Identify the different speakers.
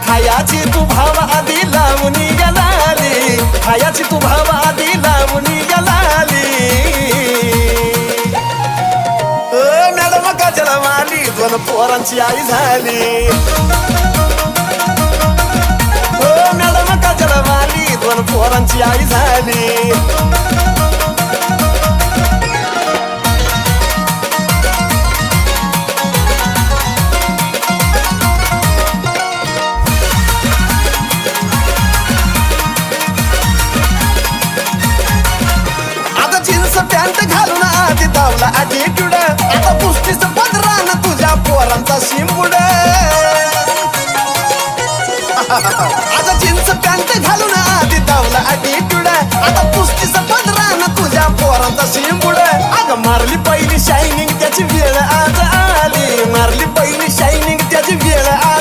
Speaker 1: हायाची तू भाव आधी लावून गेलाली, हायाची तू भाव आधी लावून गेलाली. मॅडम काजल माली दोन पोरांची आई झाली. मॅडम काजल माली दोन पोरांची आई झाली. पॅन्ट घालून आधी धावला ॲटिट्यूड, आता पुस्तीच पदरान तुझ्या पोरांचा शिंबूड. आता जीन्स पॅन्ट घालून आधी धावला ॲटिट्यूड, आता पुस्तीच पदरान तुझ्या पोरांचा शिंबूड. अगं मारली पहिली शायनिंग त्याची वेळ आज आली, मारली पहिली शायनिंग त्याची वेळ आली.